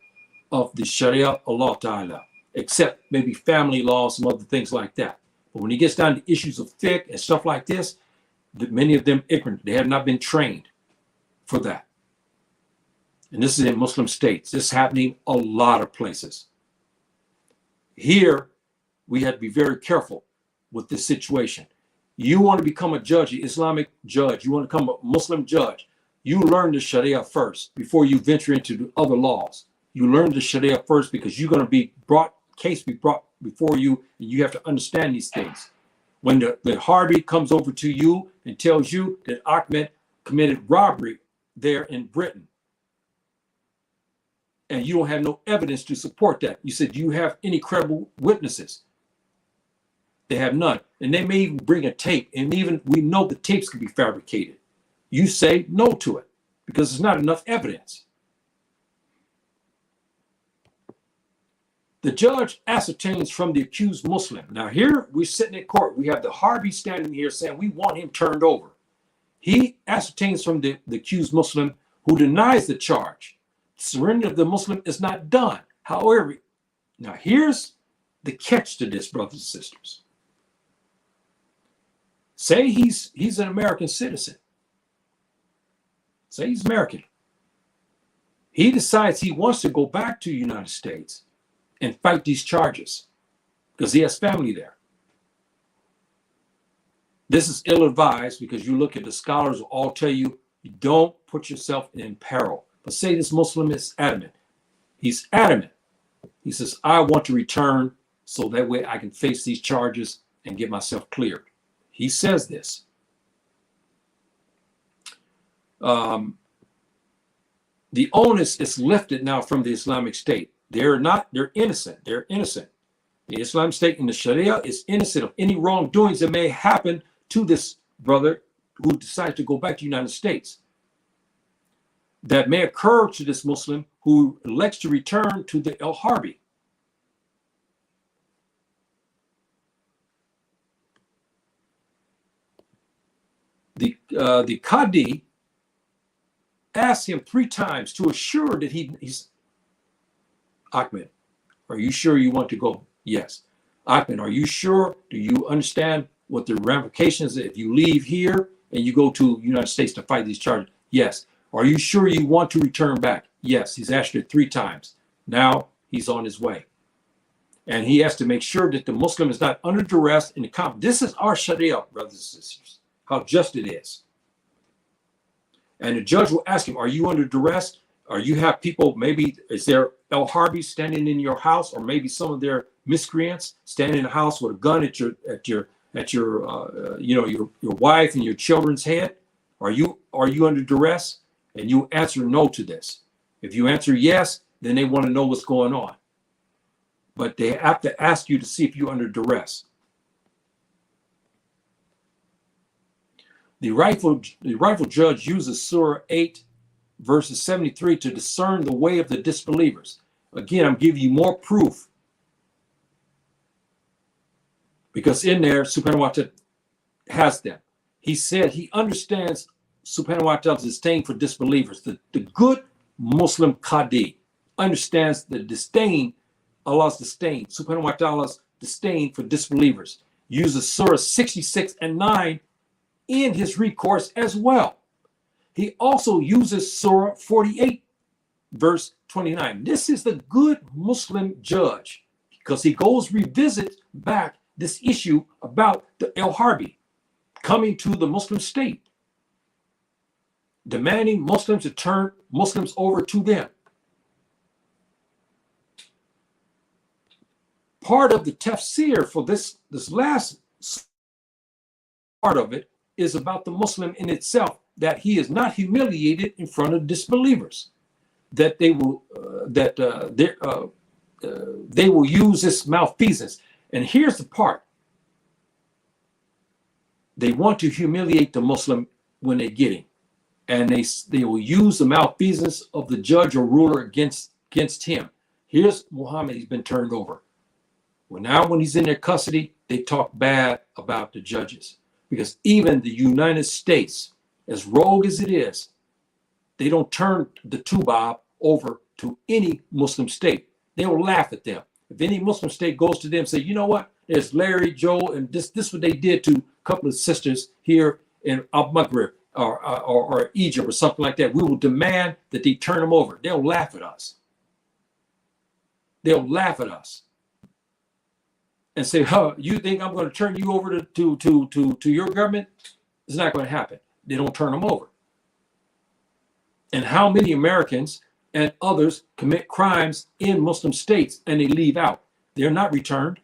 of the Sharia Allah Ta'ala, except maybe family law, some other things like that. But when it gets down to issues of fiqh and stuff like this, many of them ignorant. They have not been trained for that. And this is in Muslim states. This is happening a lot of places. Here, we have to be very careful with this situation. You want to become a judge, an Islamic judge. You want to become a Muslim judge. You learn the Sharia first before you venture into the other laws. You learn the Sharia first because you're going to be brought before you, and you have to understand these things. When the Harbi comes over to you and tells you that Ahmed committed robbery there in Britain, and you don't have no evidence to support that. You said, do you have any credible witnesses? They have none. And they may even bring a tape, and even we know the tapes can be fabricated. You say no to it because there's not enough evidence. The judge ascertains from the accused Muslim. Now here we're sitting in court. We have the Harbi standing here saying we want him turned over. He ascertains from the accused Muslim who denies the charge. Surrender of the Muslim is not done. However, now here's the catch to this, brothers and sisters. Say he's an American citizen. Say he's American. He decides he wants to go back to the United States and fight these charges because he has family there. This is ill-advised because you look at the scholars will all tell you, you don't put yourself in peril. But say this Muslim is adamant. He's adamant. He says, I want to return so that way I can face these charges and get myself cleared. He says this. The onus is lifted now from the Islamic State. They're innocent. They're innocent. The Islamic State and the Sharia is innocent of any wrongdoings that may happen to this brother who decides to go back to the United States. That may occur to this Muslim who elects to return to the Harbi. The Qadi asked him 3 times to assure that he's Ahmed, are you sure you want to go? Yes. Ahmed, are you sure? Do you understand what the ramifications if you leave here and you go to the United States to fight these charges? Yes. Are you sure you want to return back? Yes. He's asked it 3 times. Now he's on his way. And he has to make sure that the Muslim is not under duress in the camp. This is our Sharia, brothers and sisters, how just it is. And the judge will ask him, are you under duress? Or you have people, maybe is there El Harbi standing in your house, or maybe some of their miscreants standing in the house with a gun at your wife and your children's head? Are you under duress? And you answer no to this. If you answer yes, then they want to know what's going on. But they have to ask you to see if you're under duress. The rightful judge uses Surah 8, verses 73 to discern the way of the disbelievers. Again, I'm giving you more proof. Because in there, Subhanahu wa Ta'ala has them. He said he understands Subhanahu wa Ta'ala's disdain for disbelievers. The good Muslim Qadi understands the disdain, Allah's disdain, Subhanahu wa Ta'ala's disdain for disbelievers. Uses Surah 66 and 9 in his recourse as well. He also uses Surah 48, verse 29. This is the good Muslim judge because he goes revisit back this issue about the El Harbi coming to the Muslim state, demanding Muslims to turn Muslims over to them. Part of the tafsir for this last part of it is about the Muslim in itself, that he is not humiliated in front of disbelievers, that they will use this malfeasance. And here's the part: they want to humiliate the Muslim when they get him, and they will use the malfeasance of the judge or ruler against him. Here's Muhammad; he's been turned over. Well, now when he's in their custody, they talk bad about the judges. Because even the United States, as rogue as it is, they don't turn the Tubab over to any Muslim state. They will laugh at them. If any Muslim state goes to them and say, you know what, there's Larry, Joe, and this what they did to a couple of sisters here in Al-Maghrib or Egypt or something like that, we will demand that they turn them over. They'll laugh at us. They'll laugh at us. And say, "Huh, you think I'm going to turn you over to your government?" It's not going to happen. They don't turn them over. And how many Americans and others commit crimes in Muslim states and they leave out? They're not returned.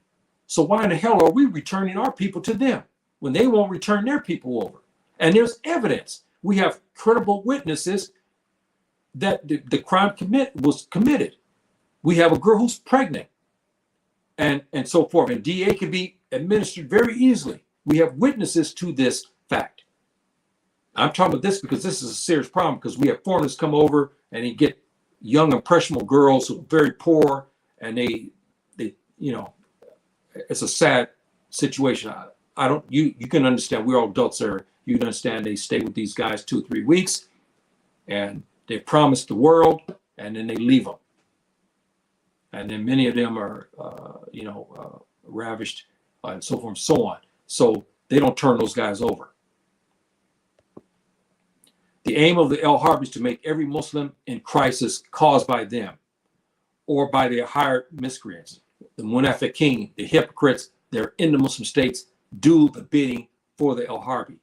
So why in the hell are we returning our people to them when they won't return their people over? And there's evidence. We have credible witnesses that the crime was committed. We have a girl who's pregnant. And so forth. And DA can be administered very easily. We have witnesses to this fact. I'm talking about this because this is a serious problem, because we have foreigners come over and they get young impressionable girls who are very poor, and they it's a sad situation. You can understand, we're all adults there. You can understand they stay with these guys 2 or 3 weeks and they promise the world and then they leave them. And then many of them are, ravished and so forth and so on. So they don't turn those guys over. The aim of the El Harbi is to make every Muslim in crisis caused by them or by their hired miscreants. The munafiqeen, the hypocrites, they're in the Muslim states, do the bidding for the El Harbi.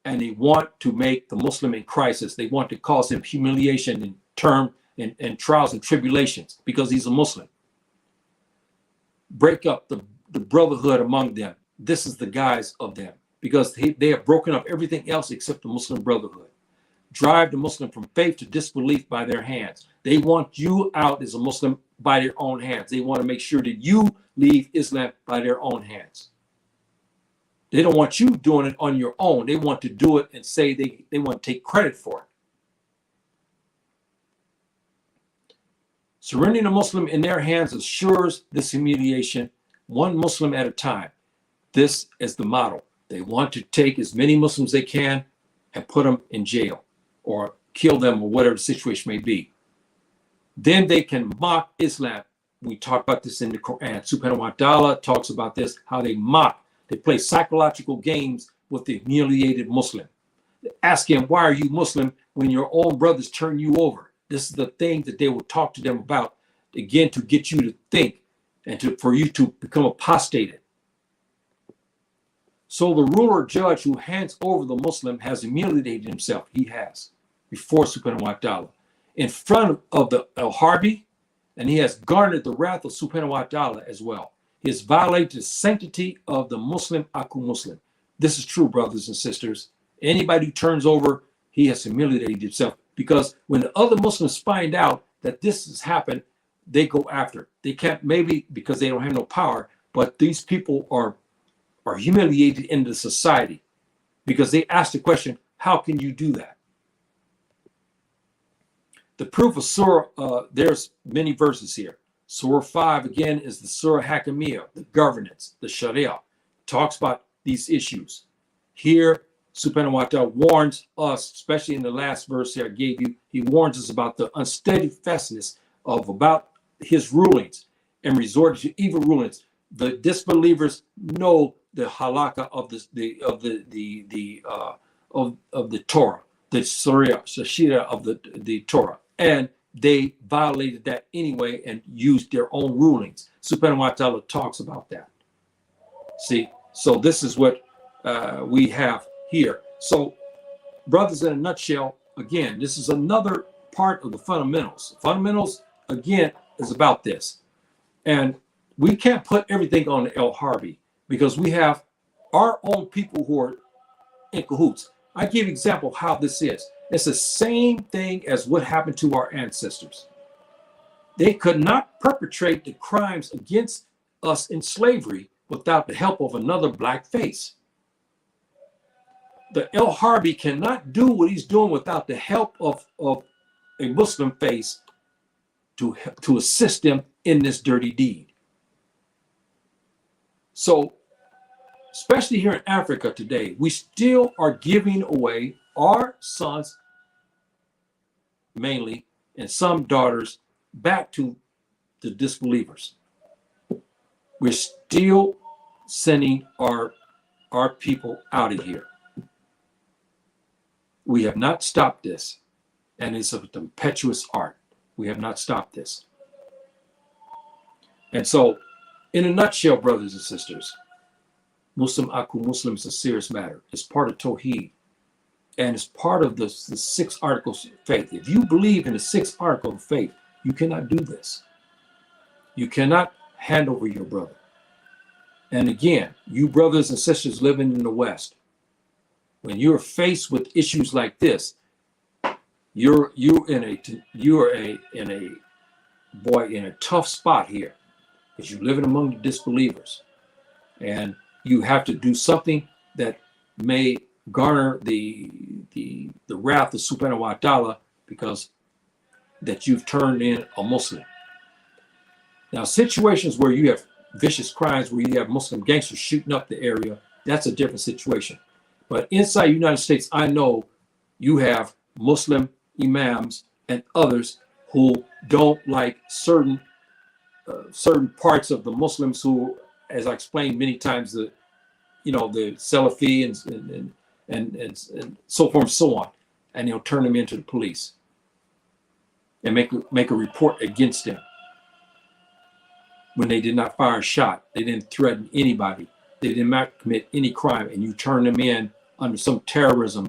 And they want to make the Muslim in crisis. They want to cause him humiliation and trials and tribulations because he's a Muslim. Break up the brotherhood among them. This is the guise of them because they have broken up everything else except the Muslim brotherhood. Drive the Muslim from faith to disbelief by their hands. They want you out as a Muslim by their own hands. They want to make sure that you leave Islam by their own hands. They don't want you doing it on your own. They want to do it and say they want to take credit for it. Surrendering a Muslim in their hands assures this humiliation, one Muslim at a time. This is the model. They want to take as many Muslims they can and put them in jail or kill them or whatever the situation may be. Then they can mock Islam. We talk about this in the Quran. Subhanahu wa ta'ala talks about this, how they mock. They play psychological games with the humiliated Muslim. Ask him, why are you Muslim when your own brothers turn you over? This is the thing that they will talk to them about, again, to get you to think and for you to become apostated. So the ruler judge who hands over the Muslim has humiliated himself. He has, before Subhanahu wa ta'ala, in front of the El Harbi, and he has garnered the wrath of Subhanahu wa ta'ala as well. He has violated the sanctity of the Muslim Aku Muslim. This is true, brothers and sisters. Anybody who turns over, he has humiliated himself. Because when the other Muslims find out that this has happened, they go after. They can't, maybe because they don't have no power, but these people are humiliated in the society because they ask the question, how can you do that? The proof of Surah, there's many verses here. Surah 5, again, is the Surah Hakimiyya, the governance, the Sharia. Talks about these issues. Here, Subhanahu wa ta'ala warns us, especially in the last verse here I gave you, he warns us about the unsteadfastness about his rulings and resorting to evil rulings. The disbelievers know the halakha of the Torah, the Sharia of the Torah, and they violated that anyway and used their own rulings. Subhanahu wa ta'ala talks about that. See, so this is what we have here. So, brothers, in a nutshell, again, this is another part of the fundamentals. Fundamentals, again, is about this. And we can't put everything on the El Harbi because we have our own people who are in cahoots. I give you an example of how this is. It's the same thing as what happened to our ancestors. They could not perpetrate the crimes against us in slavery without the help of another black face. The El Harbi cannot do what he's doing without the help of a Muslim face to assist them in this dirty deed. So, especially here in Africa today, we still are giving away our sons, mainly, and some daughters, back to the disbelievers. We're still sending our people out of here. We have not stopped this, and it's a tempestuous art. We have not stopped this. And so, in a nutshell, brothers and sisters, Muslim Aku Muslim is a serious matter. It's part of Tawheed, and it's part of the 6 articles of faith. If you believe in the 6th article of faith, you cannot do this. You cannot hand over your brother. And again, you brothers and sisters living in the West, when you're faced with issues like this, you're in a tough spot here, because you're living among the disbelievers, and you have to do something that may garner the wrath of Subhanahu wa ta'ala because that you've turned in a Muslim. Now, situations where you have vicious crimes, where you have Muslim gangsters shooting up the area, that's a different situation. But inside the United States, I know you have Muslim imams and others who don't like certain parts of the Muslims who, as I explained many times, the Salafi and so forth and so on. and they'll turn them into the police and make a report against them when they did not fire a shot. They didn't threaten anybody. They did not commit any crime, and you turn them in under some terrorism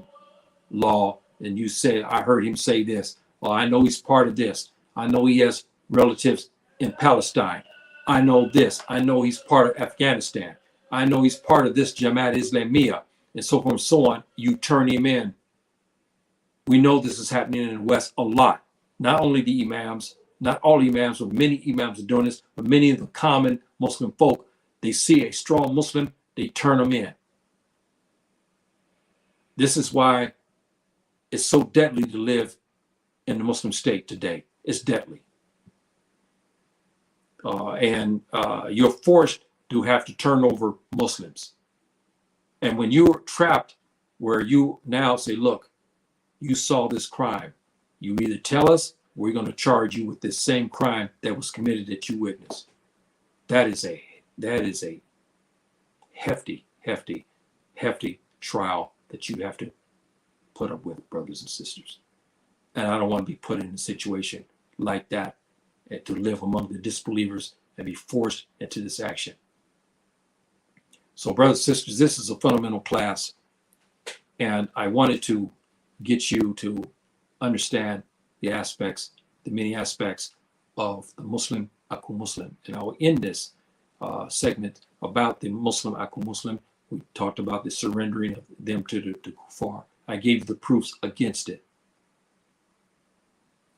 law, and you say, I heard him say this. Well, I know he's part of this. I know he has relatives in Palestine. I know this. I know he's part of Afghanistan. I know he's part of this Jamaat Islamiyah, and so forth and so on. You turn him in. We know this is happening in the West a lot. Not only the imams, not all imams, but many imams are doing this, but many of the common Muslim folk, they see a strong Muslim, they turn them in. This is why it's so deadly to live in the Muslim state today. It's deadly. And you're forced to have to turn over Muslims. And when you're trapped where you now say, look, you saw this crime, you either tell us, we're going to charge you with this same crime that was committed that you witnessed. That is a hefty, hefty, hefty trial that you have to put up with, brothers and sisters. And I don't want to be put in a situation like that and to live among the disbelievers and be forced into this action. So, brothers and sisters, this is a fundamental class, and I wanted to get you to understand the many aspects of the Muslim Aku Muslim. And I will end this segment about the Muslim Aku Muslim. We talked about the surrendering of them to the Kufar. I gave you the proofs against it.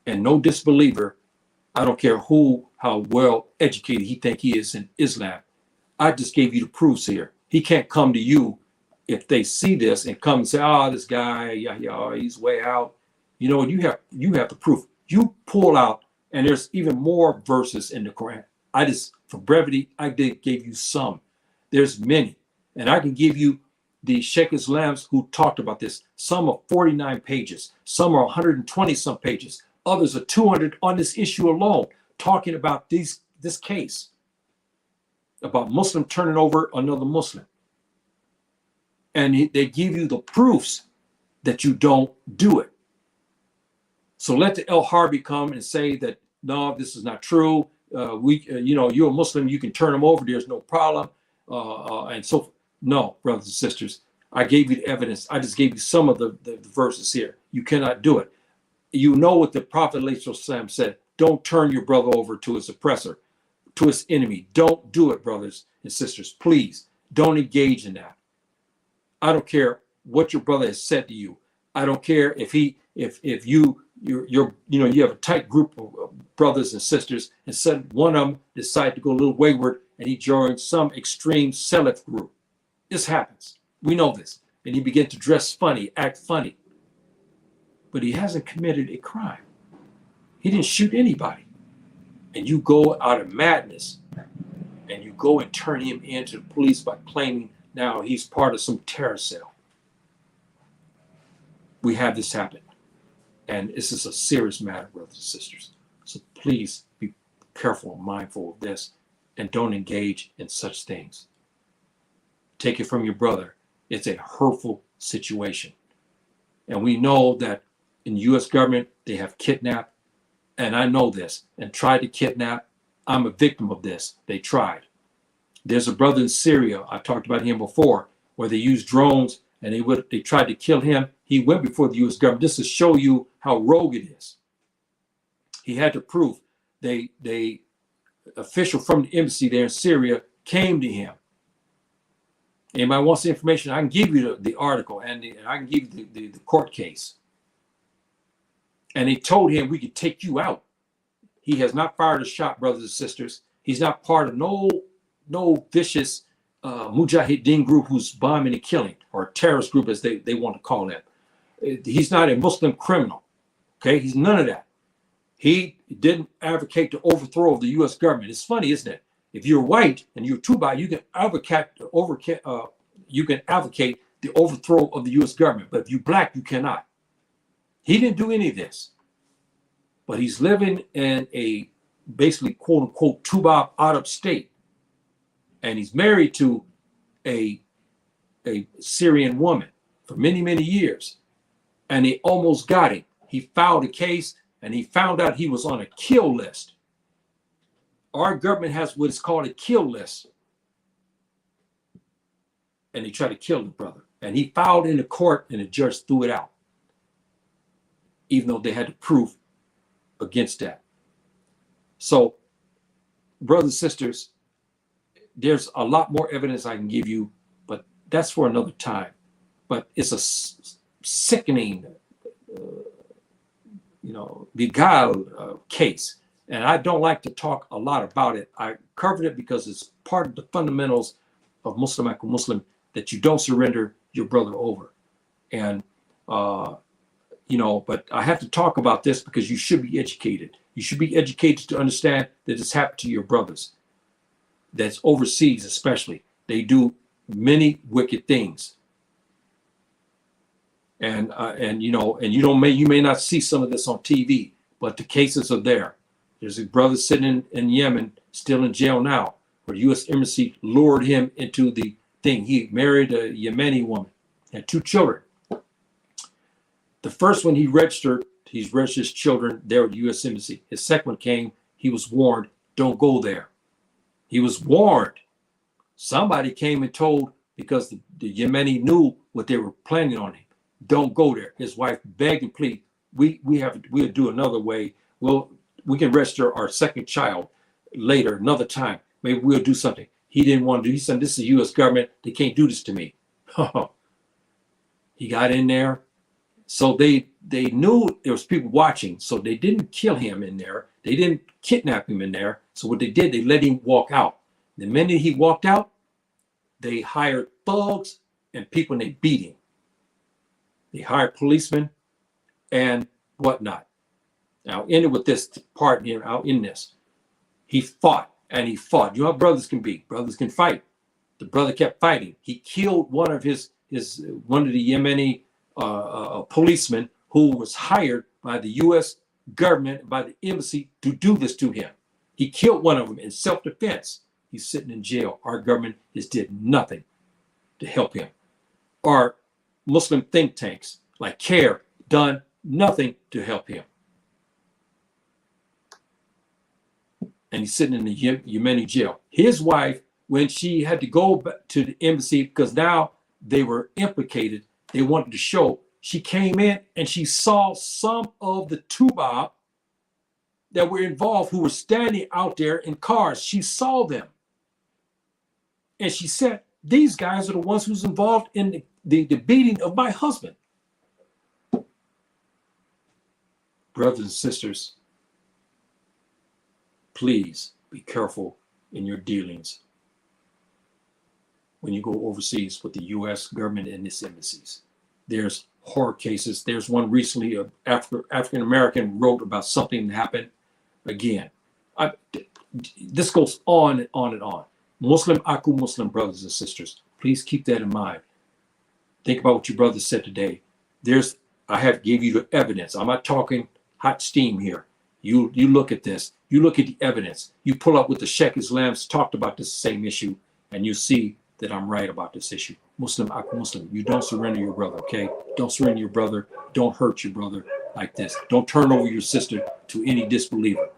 And no disbeliever, I don't care how well educated he think he is in Islam, I just gave you the proofs here. He can't come to you if they see this and come and say, this guy, he's way out. You know, you have the proof. You pull out, and there's even more verses in the Quran. For brevity, gave you some. There's many. And I can give you the Sheikh Islams who talked about this. Some are 49 pages. Some are 120 some pages. Others are 200 on this issue alone, talking about this case, about Muslim turning over another Muslim. And they give you the proofs that you don't do it. So let the El Harbi come and say that, no, this is not true. You're a Muslim, you can turn them over, there's no problem. And so, no, brothers and sisters, I gave you the evidence. I just gave you some of the verses here. You cannot do it. You know what the Prophet ﷺ said. Don't turn your brother over to his oppressor, to his enemy. Don't do it, brothers and sisters. Please, don't engage in that. I don't care what your brother has said to you. I don't care if you have a tight group of brothers and sisters, and said one of them decided to go a little wayward and he joined some extreme Salaf group. This happens. We know this. And he began to dress funny, act funny. But he hasn't committed a crime. He didn't shoot anybody. And you go out of madness and you go and turn him into the police by claiming now he's part of some terror cell. We have this happen. And this is a serious matter, brothers and sisters. So please be careful and mindful of this and don't engage in such things. Take it from your brother. It's a hurtful situation. And we know that in the U.S. government, they have kidnapped, and I know this, and tried to kidnap. I'm a victim of this. They tried. There's a brother in Syria, I talked about him before, where they used drones and they tried to kill him. He went before the U.S. government. This to show you how rogue it is. He had to prove. They official from the embassy there in Syria came to him. Anybody wants the information? I can give you the article and I can give you the court case. And they told him, we could take you out. He has not fired a shot, brothers and sisters. He's not part of no vicious Mujahideen group who's bombing and killing, or terrorist group as they want to call them. He's not a Muslim criminal. Okay, he's none of that. He didn't advocate the overthrow of the U.S. government. It's funny, isn't it? If you're white and you're Tuba, you can advocate the overthrow of the U.S. government. But if you're black, you cannot. He didn't do any of this. But he's living in a basically quote unquote Tuba Arab state. And he's married to a Syrian woman for many, many years. and they almost got him. He filed a case, and he found out he was on a kill list. Our government has what is called a kill list. And they tried to kill the brother. And he filed in the court, and the judge threw it out, even though they had the proof against that. So, brothers and sisters, there's a lot more evidence I can give you, but that's for another time. But it's a sickening, beguiled case. And I don't like to talk a lot about it. I covered it because it's part of the fundamentals of Muslim Aku Muslim, that you don't surrender your brother over. And, but I have to talk about this because you should be educated. You should be educated to understand that it's happened to your brothers. That's overseas, especially. They do many wicked things. And you may not see some of this on TV, but the cases are there. There's a brother sitting in Yemen, still in jail now, where the U.S. Embassy lured him into the thing. He married a Yemeni woman, had 2 children. The first one he's registered his children there at the U.S. Embassy. His second one came, he was warned, don't go there. He was warned. Somebody came and told, because the Yemeni knew what they were planning on him. Don't go there. His wife begged and pleaded, we'll do another way. We can register our second child later, another time. Maybe we'll do something. He didn't want to do. He said, this is the U.S. government. They can't do this to me. He got in there. So they knew there was people watching. So they didn't kill him in there. They didn't kidnap him in there. So what they did, they let him walk out. The minute he walked out, they hired thugs and people, and they beat him. They hired policemen and whatnot. Now, ended with this part here out in this. He fought and he fought. You know how brothers can be. Brothers can fight. The brother kept fighting. He killed one of the Yemeni policemen who was hired by the U.S. government, by the embassy, to do this to him. He killed one of them in self-defense. He's sitting in jail. Our government has did nothing to help him. Our Muslim think tanks like CARE done nothing to help him. And he's sitting in the Yemeni jail. His wife, when she had to go back to the embassy, because now they were implicated, they wanted to show, she came in and she saw some of the Tuba that were involved, who were standing out there in cars. She saw them. And she said, these guys are the ones who's involved in the beating of my husband. Brothers and sisters, please be careful in your dealings when you go overseas with the U.S. government and its embassies. There's horror cases. There's one recently, an African-American wrote about something that happened again. This goes on and on and on. Muslim Aku Muslim brothers and sisters, please keep that in mind. Think about what your brother said today. I have gave you the evidence. I'm not talking hot steam here. You look at this. You look at the evidence. You pull up with the Sheikh Islams talked about this same issue, and you see that I'm right about this issue. Muslim Aku Muslim, you don't surrender your brother, okay? Don't surrender your brother. Don't hurt your brother like this. Don't turn over your sister to any disbeliever.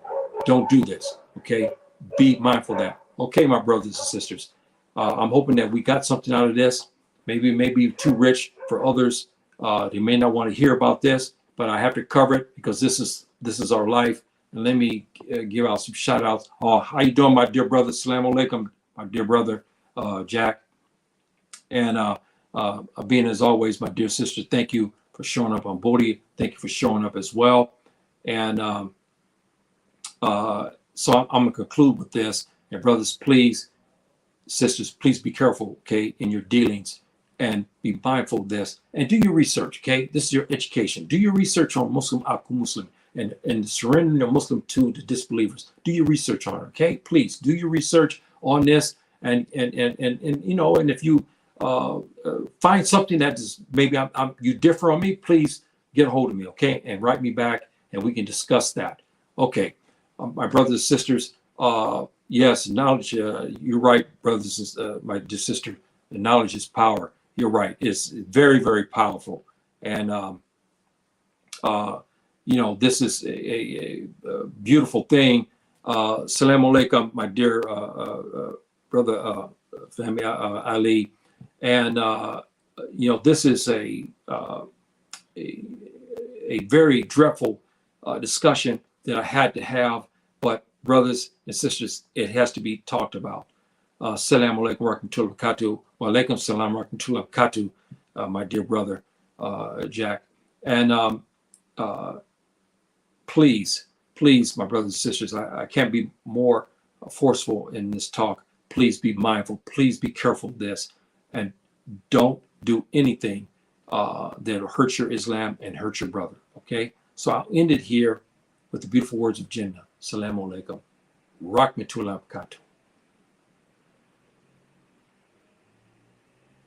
Don't do this, okay? Be mindful of that. Okay, my brothers and sisters. I'm hoping that we got something out of this. Maybe too rich for others. They may not want to hear about this, but I have to cover it because this is our life. And let me give out some shout outs. How you doing, my dear brother? Assalamu alaikum, my dear brother, Jack. And being as always, my dear sister, thank you for showing up on Bodhi. Thank you for showing up as well. And so I'm gonna conclude with this. And brothers, please, sisters, please be careful, okay, in your dealings, and be mindful of this. And do your research, okay? This is your education. Do your research on Muslim Aku Muslim and surrendering a Muslim to the disbelievers. Do your research on it, okay? Please do your research on this, and if you find something that is maybe you differ on me, please get a hold of me, okay, and write me back, and we can discuss that. Okay, my brothers and sisters. Yes, knowledge. You're right, brothers. My dear sister, knowledge is power. You're right. It's very, very powerful. And You know, this is a beautiful thing. Salam alaikum, my dear brother Fahmi Ali. And, you know, this is a very dreadful discussion that I had to have. But brothers and sisters, it has to be talked about. Assalamu alaikum wa rahmatullahi wa barakatuh. Wa alaikum salam wa rahmatullahi wa barakatuh, my dear brother Jack. And please, my brothers and sisters, I can't be more forceful in this talk. Please be mindful. Please be careful of this. And don't do anything that'll hurt your Islam and hurt your brother. Okay? So I'll end it here with the beautiful words of Jinnah. Assalamu alaikum. Rahmatullahi wa barakatuh.